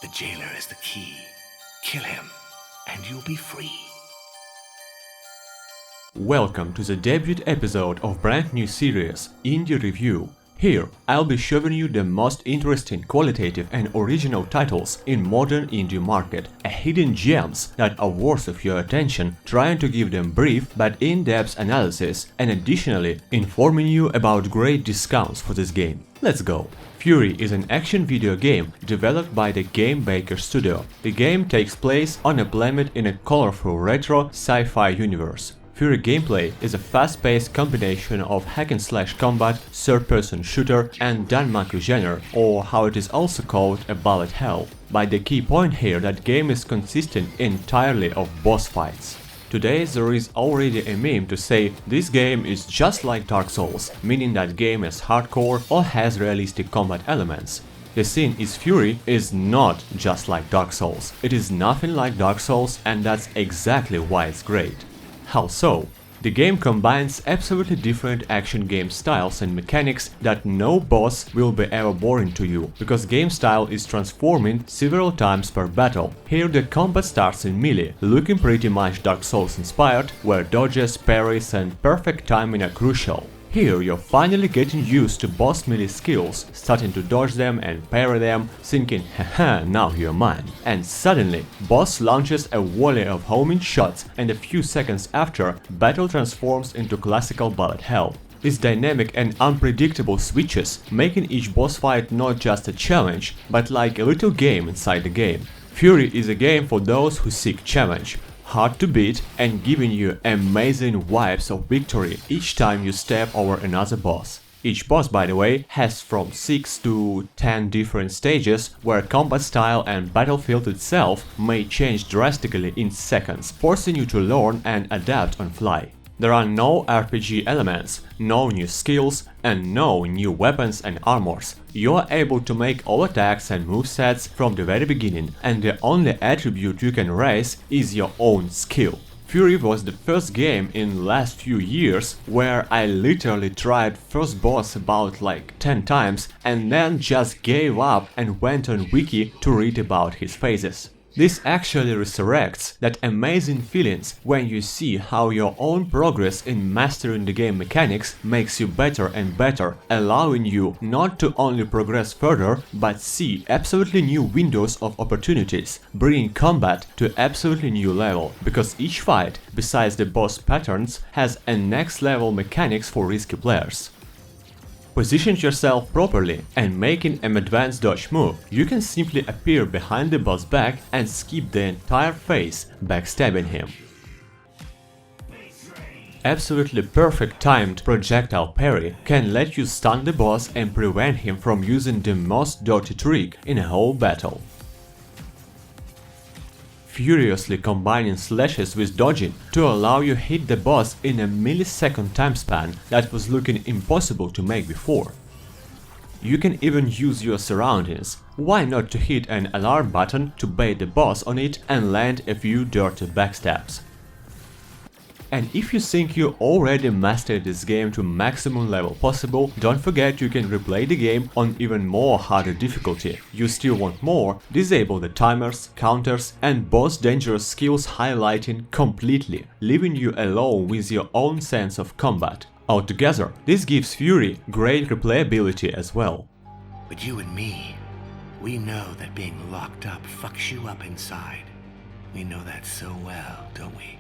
The jailer is the key. Kill him, and you'll be free. Welcome to the debut episode of brand new series, Indie Review. Here, I'll be showing you the most interesting qualitative and original titles in modern indie market, hidden gems that are worth of your attention, trying to give them brief but in-depth analysis, and additionally informing you about great discounts for this game. Let's go! Furi is an action video game developed by the Game Baker Studio. The game takes place on a planet in a colorful retro sci-fi universe. Furi gameplay is a fast-paced combination of hack-and-slash combat, third-person shooter, and Danmaku genre, or how it is also called, a bullet hell. But the key point here that game is consisting entirely of boss fights. Today there is already a meme to say this game is just like Dark Souls, meaning that game is hardcore or has realistic combat elements. The thing is, Furi is not just like Dark Souls. It is nothing like Dark Souls, and that's exactly why it's great. How so? The game combines absolutely different action game styles and mechanics that no boss will be ever boring to you, because game style is transforming several times per battle. Here the combat starts in melee, looking pretty much Dark Souls inspired, where dodges, parries and perfect timing are crucial. Here you're finally getting used to boss melee skills, starting to dodge them and parry them, thinking haha, now you're mine. And suddenly, boss launches a volley of homing shots, and a few seconds after, battle transforms into classical bullet hell. These dynamic and unpredictable switches making each boss fight not just a challenge, but like a little game inside the game. Furi is a game for those who seek challenge. Hard to beat and giving you amazing vibes of victory each time you step over another boss. Each boss, by the way, has from 6 to 10 different stages where combat style and battlefield itself may change drastically in seconds, forcing you to learn and adapt on fly. There are no RPG elements, no new skills, and no new weapons and armors. You are able to make all attacks and movesets from the very beginning, and the only attribute you can raise is your own skill. Furi was the first game in last few years where I literally tried first boss about like 10 times and then just gave up and went on wiki to read about his phases. This actually resurrects that amazing feelings when you see how your own progress in mastering the game mechanics makes you better and better, allowing you not to only progress further, but see absolutely new windows of opportunities, bringing combat to absolutely new level, because each fight, besides the boss patterns, has a next level mechanics for risky players. Position yourself properly and making an advanced dodge move, you can simply appear behind the boss back and skip the entire phase, backstabbing him. Absolutely perfect timed projectile parry can let you stun the boss and prevent him from using the most dirty trick in a whole battle. Furiously combining slashes with dodging to allow you hit the boss in a millisecond time span that was looking impossible to make before. You can even use your surroundings. Why not to hit an alarm button to bait the boss on it and land a few dirty backstabs? And if you think you already mastered this game to maximum level possible, don't forget you can replay the game on even more harder difficulty. You still want more? Disable the timers, counters and boss dangerous skills highlighting completely, leaving you alone with your own sense of combat. Altogether, this gives Furi great replayability as well. But you and me, we know that being locked up fucks you up inside. We know that so well, don't we?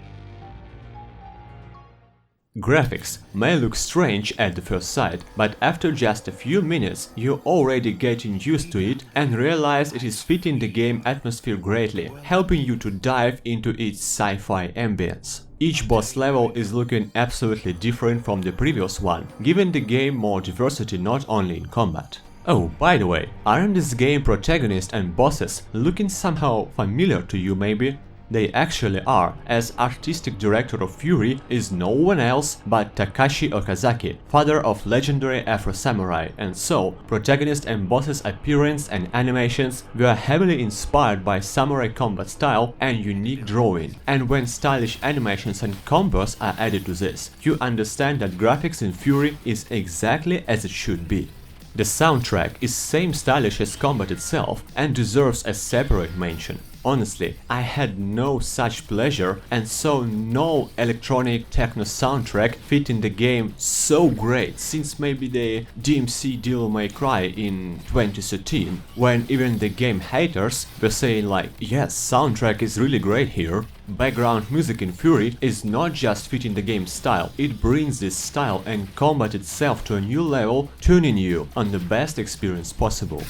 Graphics may look strange at the first sight, but after just a few minutes you're already getting used to it and realize it is fitting the game atmosphere greatly, helping you to dive into its sci-fi ambience. Each boss level is looking absolutely different from the previous one, giving the game more diversity not only in combat. Oh, by the way, aren't this game protagonist and bosses looking somehow familiar to you maybe? They actually are, as artistic director of Furi is no one else but Takashi Okazaki, father of legendary Afro Samurai, and so protagonist and boss's appearance and animations were heavily inspired by samurai combat style and unique drawing, and when stylish animations and combos are added to this, you understand that graphics in Furi is exactly as it should be. The soundtrack is same stylish as combat itself and deserves a separate mention. Honestly, I had no such pleasure and saw no electronic techno soundtrack fit in the game so great since maybe the DMC Devil May Cry in 2013, when even the game haters were saying like, yes, soundtrack is really great here. Background music in Furi is not just fitting the game's style, it brings this style and combat itself to a new level, tuning you on the best experience possible.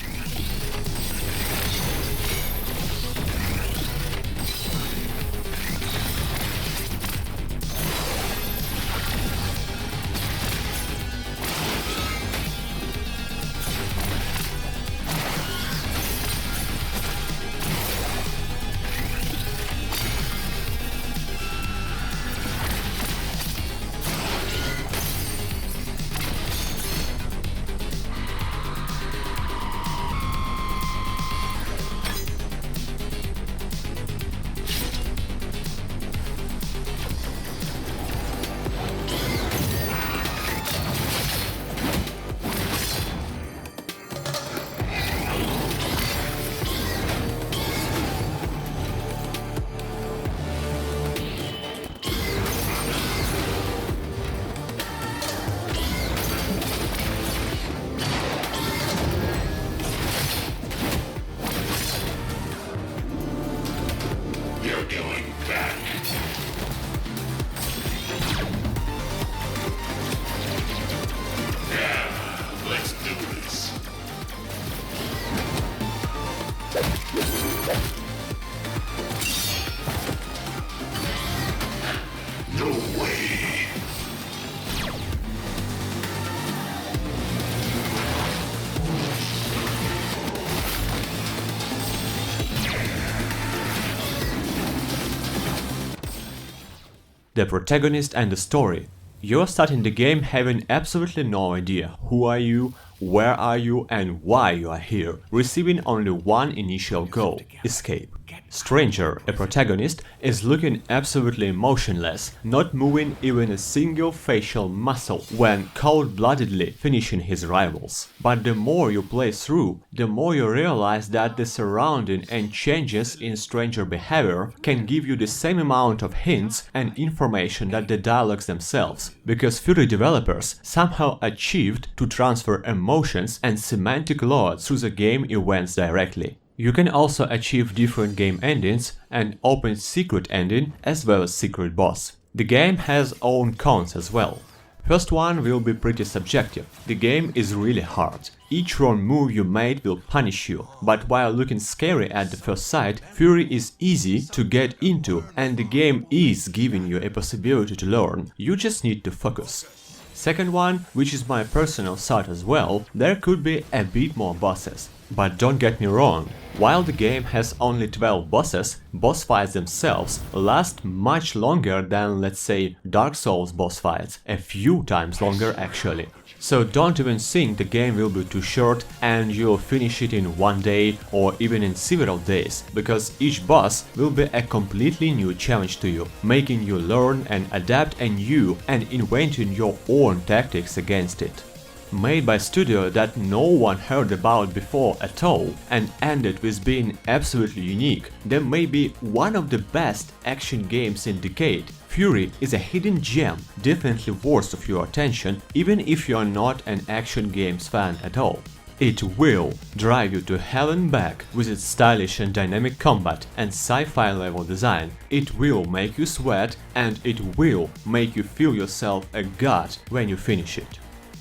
The protagonist and the story. You're starting the game having absolutely no idea who are you, where are you and why you are here, receiving only one initial goal: escape. Stranger, a protagonist, is looking absolutely motionless, not moving even a single facial muscle when cold-bloodedly finishing his rivals. But the more you play through, the more you realize that the surrounding and changes in Stranger behavior can give you the same amount of hints and information that the dialogues themselves, because Furi developers somehow achieved to transfer emotions and semantic lore through the game events directly. You can also achieve different game endings and open secret ending as well as secret boss. The game has own cons as well. First one will be pretty subjective. The game is really hard. Each wrong move you made will punish you, but while looking scary at the first sight, Furi is easy to get into and the game is giving you a possibility to learn. You just need to focus. Second one, which is my personal thought as well, there could be a bit more bosses. But don't get me wrong, while the game has only 12 bosses, boss fights themselves last much longer than, let's say, Dark Souls boss fights, a few times longer actually. So don't even think the game will be too short and you'll finish it in one day or even in several days, because each boss will be a completely new challenge to you, making you learn and adapt anew and inventing your own tactics against it. Made by a studio that no one heard about before at all and ended with being absolutely unique, there may be one of the best action games in decade. Furi is a hidden gem, definitely worth of your attention even if you are not an action games fan at all. It will drive you to hell and back with its stylish and dynamic combat and sci-fi level design. It will make you sweat and it will make you feel yourself a god when you finish it.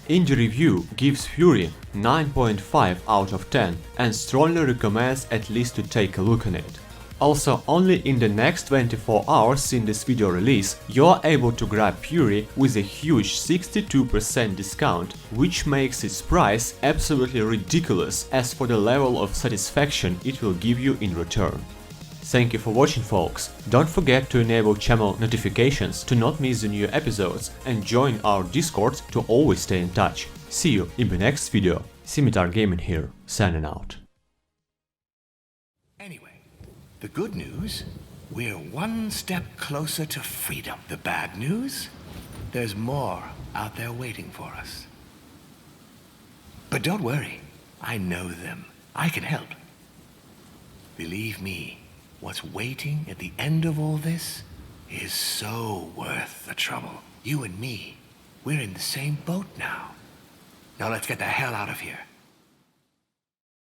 Indie Review gives Furi 9.5 out of 10 and strongly recommends at least to take a look on it. Also, only in the next 24 hours since this video release, you're able to grab Furi with a huge 62% discount, which makes its price absolutely ridiculous as for the level of satisfaction it will give you in return. Thank you for watching, folks. Don't forget to enable channel notifications to not miss the new episodes and join our Discord to always stay in touch. See you in the next video. Scimitar Gaming here, signing out. Anyway, the good news, we're one step closer to freedom. The bad news, there's more out there waiting for us. But don't worry, I know them. I can help. Believe me, what's waiting at the end of all this is so worth the trouble. You and me, we're in the same boat now. Now let's get the hell out of here.